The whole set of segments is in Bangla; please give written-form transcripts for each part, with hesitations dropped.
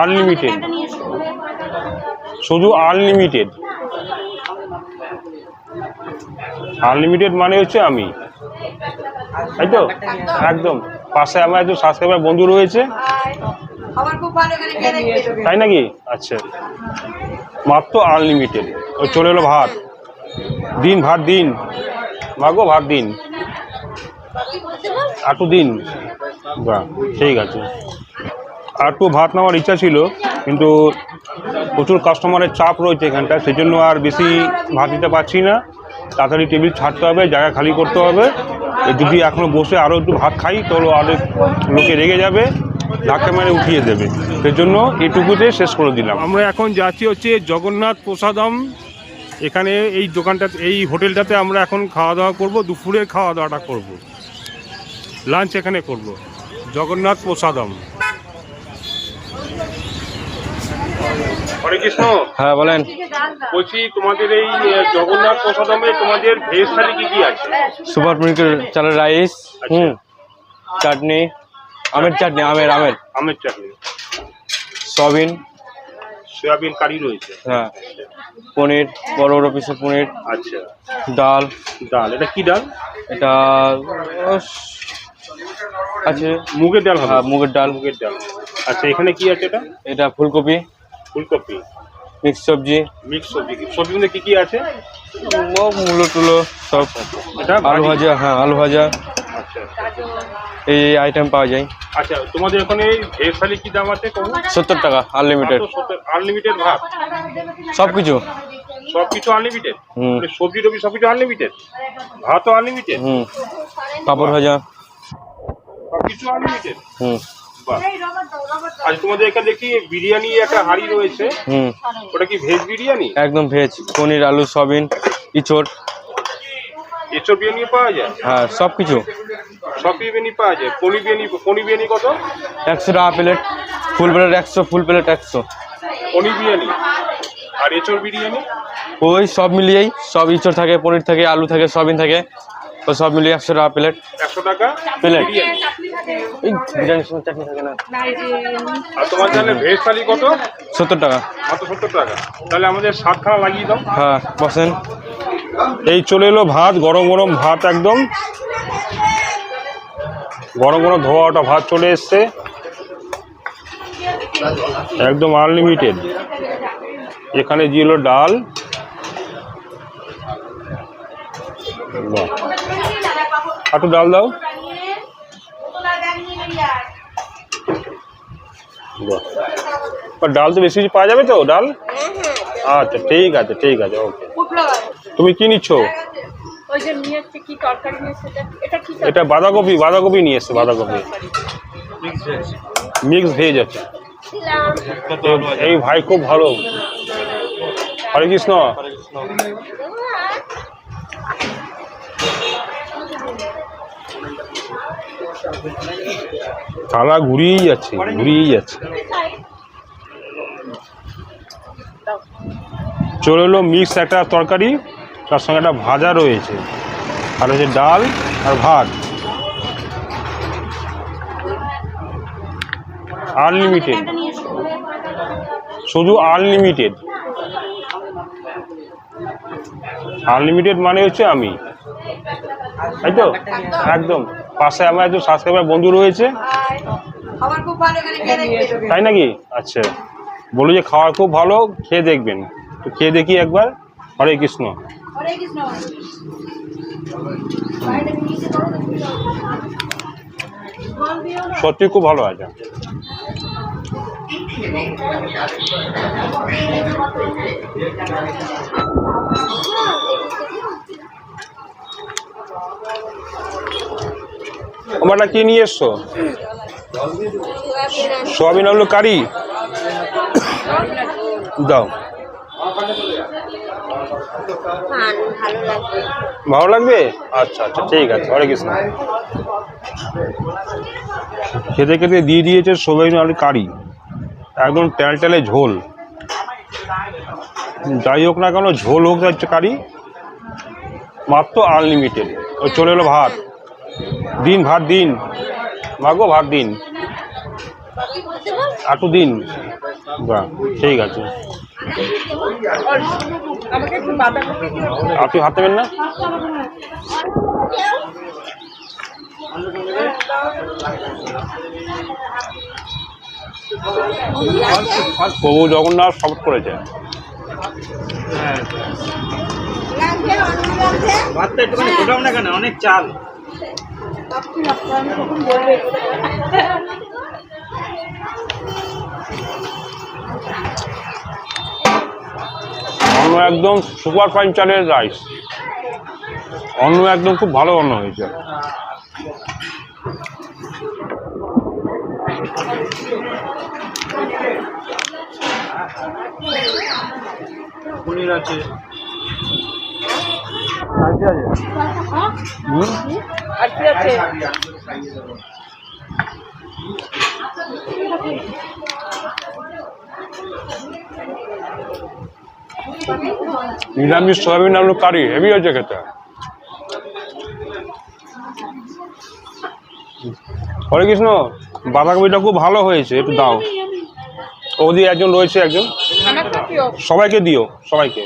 আনলিমিটেড, শুধু আনলিমিটেড। আনলিমিটেড মানে হচ্ছে আমি, তাই তো? একদম পাশে আমার একজন সাবস্ক্রাইবার বন্ধু রয়েছে, তাই নাকি? আচ্ছা, মাত্র আনলিমিটেড। ওই চলে এলো ভাত, দিন ভাত দিন, মাগো ভাত দিন, আটু দিন। বাহ, ঠিক আছে। আটু ভাত নেওয়ার ইচ্ছা ছিল, কিন্তু প্রচুর কাস্টমারের চাপ রয়েছে এখানটা, সেই জন্য আর বেশি ভাত দিতে পারছি না। তাড়াতাড়ি টেবিল ছাড়তে হবে, জায়গা খালি করতে হবে। যদি এখনও বসে আরও একটু ভাত খাই তাহলে আরও লোকে রেগে যাবে, ধাক্কা মেরে উঠিয়ে দেবে। সেই জন্য এটুকুতে শেষ করে দিলাম। আমরা এখন যাচ্ছি হচ্ছে জগন্নাথ প্রসাদম। এখানে এই দোকানটা, এই হোটেলটাতে আমরা এখন খাওয়া দাওয়া করব, দুপুরের খাওয়া দাওয়াটা করব, লাঞ্চ এখানে করব, জগন্নাথ প্রসাদম। হরে কৃষ্ণ। হ্যাঁ বলেন। বলছি তোমাদের এই জগন্নাথ প্রসাদমে তোমাদের ভেজ থালি কি কি আছে? সুপার মিল্কের চালের রাইস, চাটনি, আমের চাটনি, আমের চাটনি, সয়াবিন কারি রয়েছে, হ্যাঁ, পনির, বড় বড় পিসের পনির। আচ্ছা, ডাল। এটা কি ডাল? এটা আছে মুগের ডাল। হ্যাঁ, মুগের ডাল। আচ্ছা, এখানে কি আছে? এটা ফুলকপি, মিক্স সবজি। সবজির মধ্যে কি কি আছে? মূলো টুলো সব। এটা আলু ভাজা, হ্যাঁ আলু ভাজা। আচ্ছা, এই আইটেম পাওয়া যায়। আচ্ছা, তোমাদের এখানে ভেজ থালি কি দাম আছে? 70 টাকা আনলিমিটেড। আনলিমিটেড ভাত, সবকিছু আনলিমিটেড। সবজি টবজি সবকিছু আনলিমিটেড, ভাতও আনলিমিটেড, পাপড় ভাজা সবকিছু আনলিমিটেড। আচ্ছা, তোমাদের এখানে দেখি বিরিয়ানি একটা হাঁড়ি রয়েছে, ওটা কি ভেজ বিরিয়ানি? একদম ভেজ, পনির, আলু, সয়াবিন, ইঁচড় বিরিয়ানি পাওয়া যায়। হ্যাঁ, সবকিছু সব বিরিয়ানি পাওয়া যায়। পনির বিরিয়ানি কত? 100 টাকা plate, full plate 100, full plate 100। পনির বিরিয়ানি আর এঁচড় বিরিয়ানি ওই সব মিলিয়েই, সব ইঁচড় থাকে, পনির থাকে, আলু থাকে, সয়াবিন থাকে, তো সব মিলিয়ে 100 টাকা প্লেট। 100 টাকা প্লেট। এই বিরিয়ানির সময় চাটনি থাকে না। আর তোমার জানে ভেজ থালি কত? 70 টাকা। মাত্র 70 টাকা। তাহলে আমাদের 7খানা লাগিয়ে দাও। হ্যাঁ, বসেন। এই চলে এলো ভাত, গরম গরম ভাত, একদম গরম গরম ধোয়া ওটা ভাত চলে এসছে, একদম আনলিমিটেড। এখানে দিয়ে এলো ডাল, একটু ডাল দাও। ডাল তো বেশি কিছু পাওয়া যাবে তো? ডাল, আচ্ছা ঠিক আছে, ওকে। তুমি কি নিচ্ছ? এটা বাঁধাকপি নিয়ে এসছে, মিক্স ভেজ আছে। এই ভাই খুব ভালো। হরে কৃষ্ণ। থালা ঘুরিয়েই যাচ্ছে। চলে এলো মিক্স একটা তরকারি, তার সঙ্গে একটা ভাজা রয়েছে, আর হচ্ছে ডাল আর ভাত। আনলিমিটেড, শুধু আনলিমিটেড। আনলিমিটেড মানে হচ্ছে আমি, তাই তো? একদম পাশে আমার একজন সাবস্ক্রাইবার বন্ধু রয়েছে, তাই নাকি? আচ্ছা, বলো যে খাওয়ার খুব ভালো, খেয়ে দেখবেন। তো খেয়ে দেখি একবার। হরে কৃষ্ণ। সত্যি খুব ভালো আছে। আমারটা কি নিয়ে এসছো? সোয়াবিন আলু কারি দাও। ভালো লাগবে? আচ্ছা, ঠিক আছে। হরে কৃষ্ণ। খেতে খেতে দিয়ে দিয়েছে সোয়াবিন আলু কারি, একদম টেলটেলে ঝোল। যাই হোক না কেন, ঝোল হোক যাচ্ছে কারি, মাত্র আনলিমিটেড। ওই চলে এলো ভাত, দিন ভাত দিন, মাগো ভাত দিন। একটু দিন। বাহ, ঠিক আছে। আপনি হাত দেবেন না? প্রভু জগন্নাথ শপথ করেছে। ভাতটা একটুখানি ফোটাও না কেন, অনেক চাল। অন্ন একদম সুপার ফাইন চালের রাইস। অন্ন একদম খুব ভালো অন্ন হয়েছে। পনির আছে। নিরামিষ সয়াবিন আলু কারি হেভি হয়েছে খেতে। হরে কৃষ্ণ, বাঁধাকপিটা খুব ভালো হয়েছে, একটু দাও। ওদি একজন রয়েছে, একজন সবাইকে দিও, সবাইকে।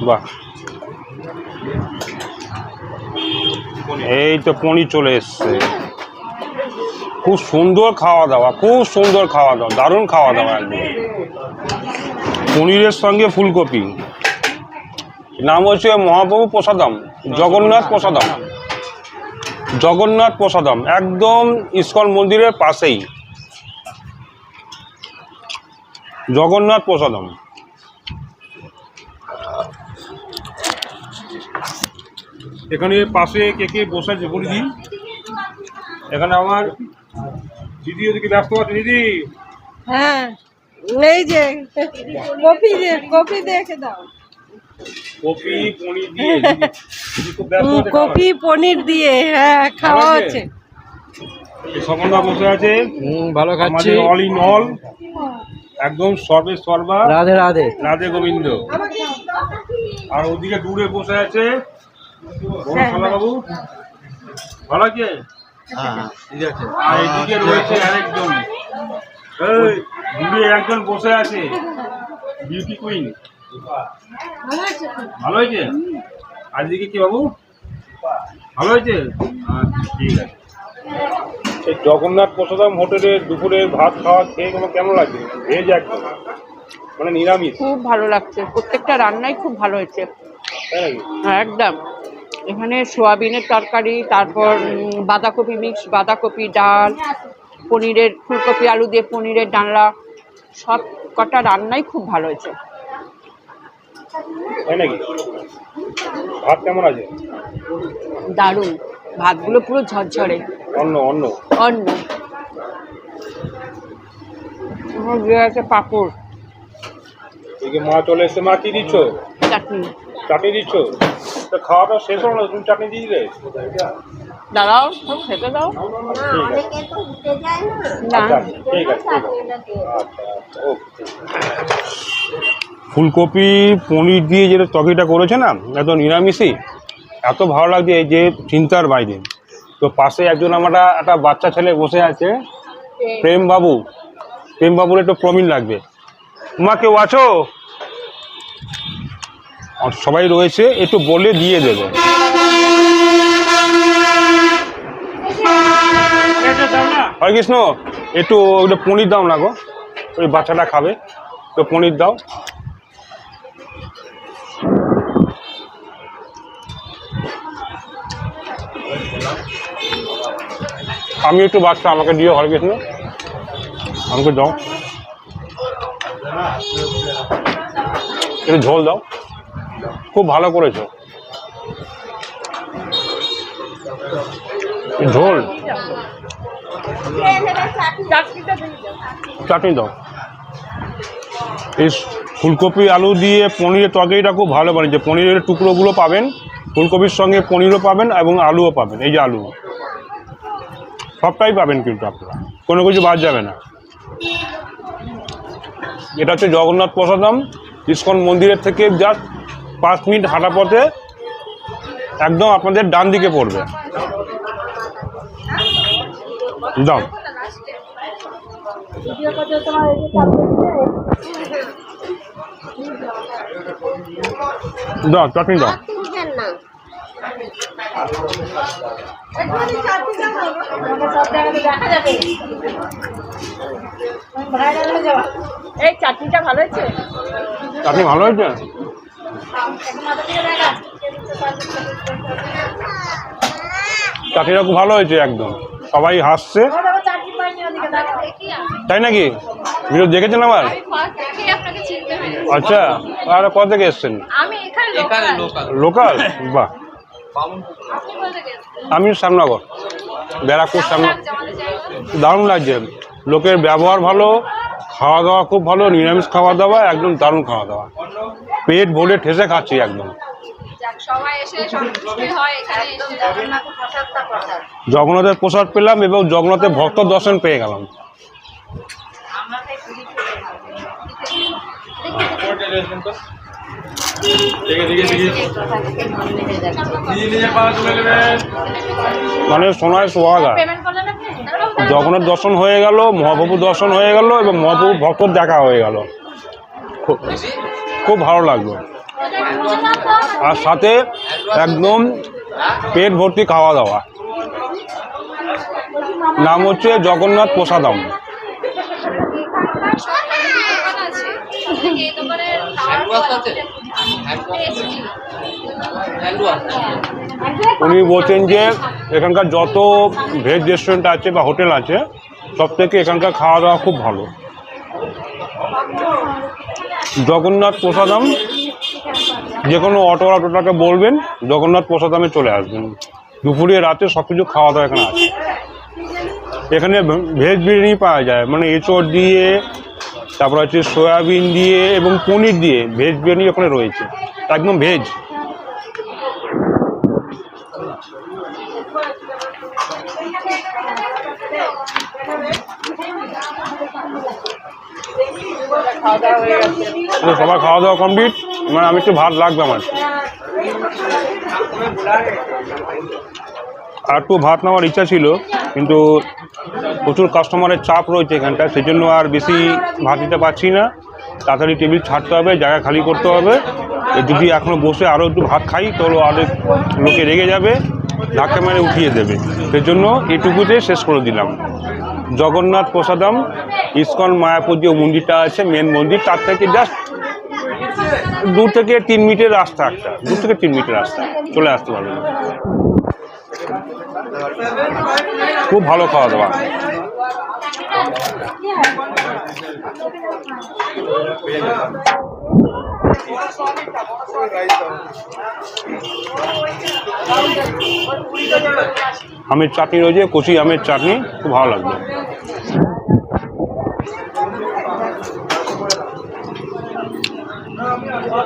বাহ, এই তো পনির চলে এসছে। খুব সুন্দর খাওয়া দাওয়া, খুব সুন্দর খাওয়া দাওয়া, দারুণ খাওয়া দাওয়া একদম। পনিরের সঙ্গে ফুলকপি। নাম হচ্ছে মহাপ্রভু প্রসাদম, জগন্নাথ প্রসাদম। জগন্নাথ প্রসাদম একদম ইস্কন মন্দিরের পাশেই জগন্নাথ প্রসাদম। এখানে পাশে কে কে বসে আছে বলে দিই। এখানে আমার দিদি ওদিকে ব্যস্ত আছে। দিদি, হ্যাঁ, এই যে কপি দেখে দাও। কপি পনির দিয়ে দিদি খুব ব্যস্ত আছে। কপি পনির দিয়ে, হ্যাঁ, খাওয়া ভালো আছে? হচ্ছে। সকলদা বসে আছে। ভালো খাচ্ছি। আমাদের অল ইন অল, একদম সর্বে সর্বা, রাধে রাধে। রাধে গোবিন্দ। আর ওদিকে দূরে বসে আছে বাবু, ভালো আছে? আর এদিকে রয়েছে আরেকজন, এই দূরে একজন বসে আছে, বিউটি কুইন। ভালো হয়েছে? আর এদিকে কি বাবু, ভালো হয়েছে? ঠিক আছে। এই জগন্নাথ প্রসাদম হোটেলে দুপুরে ভাত খাওয়া খেয়ে তোমার কেমন লাগছে? ভেজ একদম, মানে নিরামিষ, খুব ভালো লাগছে, প্রত্যেকটা রান্নাই খুব ভালো হয়েছে। তাই নাকি? হ্যাঁ, একদম। এখানে সোয়াবিনের তরকারি, তারপর বাঁধাকপি মিক্স, বাঁধাকপি ডাল, পনিরের ফুলকপি আলু দিয়ে পনিরের ডালনা, সব কটা রান্নাই খুব ভালো হয়েছে। তাই নাকি? ভাত কেমন আছে? দারুণ, ভাতগুলো পুরো ঝরঝরে। অন্য অন্য অন্য দিয়ে আছে পাঁপড়, এদিকে মা চলে এসছে। মা কি দিচ্ছ? চাটনি। চাটনি দিচ্ছ? তো খাওয়াটা শেষ হলো না, তুমি চাটনি দিয়ে দিলে? দাঁড়াও, সব খেতে দাও। না, আচ্ছা, ঠিক আছে, ঠিক আছে। আচ্ছা, আচ্ছা, ওকে। ফুলকপি পনির দিয়ে যেটা তরকারিটা করেছে না, এত নিরামিষই, এত ভালো লাগছে এই যে চিন্তার বাইরে। তো পাশে একজন আমার একটা বাচ্চা ছেলে বসে আছে, প্রেম বাবু। প্রেম বাবুর একটু প্রমিন লাগবে। মা কেউ আছো? আর সবাই রয়েছে, একটু বলে দিয়ে দেবে। হরে কৃষ্ণ, একটু ওইটা পনির দাও না গো, ওই বাচ্চাটা খাবে, তো পনির দাও। আমি একটু বাচ্চা, আমাকে দিও। হরে কৃষ্ণ, আমাকে দাও, একটু ঝোল দাও। খুব ভালো করেছো ঝোল। চাটনি দাও। এই ফুলকপি আলু দিয়ে পনিরের তরকারিটা খুব ভালো বানিয়েছে। পনিরের টুকরোগুলো পাবেন, ফুলকপির সঙ্গে পনিরও পাবেন এবং আলুও পাবেন। এই যে আলু, সবটাই পাবেন কিন্তু আপনারা, কোনো কিছু বাদ যাবে না। এটা হচ্ছে জগন্নাথ প্রসাদম, ইস্কন মন্দিরের থেকে জাস্ট 5 মিনিট হাঁটা পথে, একদম আপনাদের ডান দিকে পড়বে। দাও। দাও চাটনি দাও। এই চাটনিটা ভালো হয়েছে। চাটনি ভালো হয়েছে। চাটনিটা খুব ভালো হয়েছে একদম, সবাই হাসছে। তাই নাকি? ভিডিও দেখেছেন আমার? আচ্ছা, আর কোথা থেকে এসছেন? লোকাল? বাহ। আমি শ্যামনগর, ব্যারাকপুর শ্যামনগর। দারুণ লাগছে, লোকের ব্যবহার ভালো, খাওয়া দাওয়া খুব ভালো, নিরামিষ খাওয়া দাওয়া একদম দারুণ খাওয়া দাওয়া, পেট ভরে ঠেসে খাচ্ছি একদম। জগন্নাথের প্রসাদ পেলাম এবং জগন্নাথের ভক্ত দর্শন পেয়ে গেলাম। মানে সোনায় সোহাগা, জগন্নাথ দর্শন হয়ে গেল, মহাপ্রভু দর্শন হয়ে গেল এবং মহাপ্রভু ভক্ত দেখা হয়ে গেল। খুব ভালো লাগলো, আর সাথে একদম পেট ভর্তি খাওয়া দাওয়া। নাম হচ্ছে জগন্নাথ প্রসাদম। উনি বলছেন যে এখানকার যত ভেজ রেস্টুরেন্ট আছে বা হোটেল আছে সব থেকে এখানকার খাওয়া দাওয়া খুব ভালো। জগন্নাথ প্রসাদম, যে কোনো অটোটাকে বলবেন জগন্নাথ প্রসাদমে চলে আসবেন। দুপুরে রাতে সব কিছু খাওয়া দাওয়া এখানে আছে। এখানে ভেজ বিরিয়ানি পাওয়া যায়, মানে এঁচড় দিয়ে, তারপর হচ্ছে সয়াবিন দিয়ে এবং পনির দিয়ে ভেজ বিরিয়ানি ওখানে রয়েছে, একদম ভেজ। সবার খাওয়া দাওয়া কমপ্লিট, মানে আমি একটু ভাত লাগবে আমার, আর একটু ভাত নেওয়ার ইচ্ছা ছিল, কিন্তু প্রচুর কাস্টমারের চাপ রয়েছে এখানটা, সেই জন্য আর বেশি ভাত দিতে পারছি না। তাড়াতাড়ি টেবিল ছাড়তে হবে, জায়গা খালি করতে হবে। যদি এখনও বসে আরও একটু ভাত খাই তাহলে আরও লোকে রেগে যাবে, ধাক্কা মেরে উঠিয়ে দেবে। সেই জন্য এটুকুতে শেষ করে দিলাম। জগন্নাথ প্রসাদম, ইস্কন মায়াপুর যে মন্দিরটা আছে মেন মন্দির, তার থেকে জাস্ট 2 থেকে 3 মিনিটের রাস্তা, 2 থেকে 3 মিনিটের রাস্তা, চলে আসতে পারবে। খুব ভালো খাওয়া দাওয়া। আমের চাটনি রয়েছে, কচি আমের চাটনি, খুব ভালো লাগবে।